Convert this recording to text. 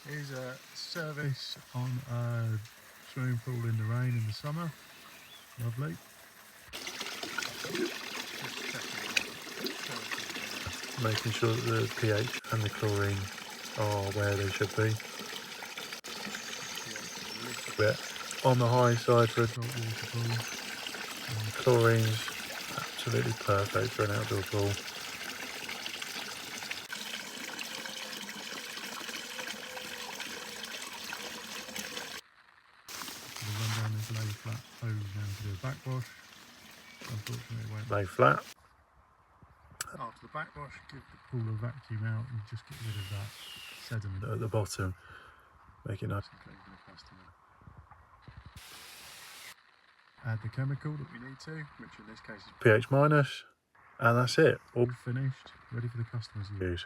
Here's a service on a swimming pool in the rain in the summer. Lovely. Making sure that the pH and the chlorine are where they should be. A bit on the high side for a saltwater pool. And the chlorine's absolutely perfect for an outdoor pool. We'll run down this lay flat hose now to do a backwash. Unfortunately it won't lay flat. After the backwash, give the pool a vacuum out and just get rid of that sediment at the bottom. Make it nice and clean for the customer. Add the chemical that we need to, which in this case is pH minus, and that's it. All finished, ready for the customers to use.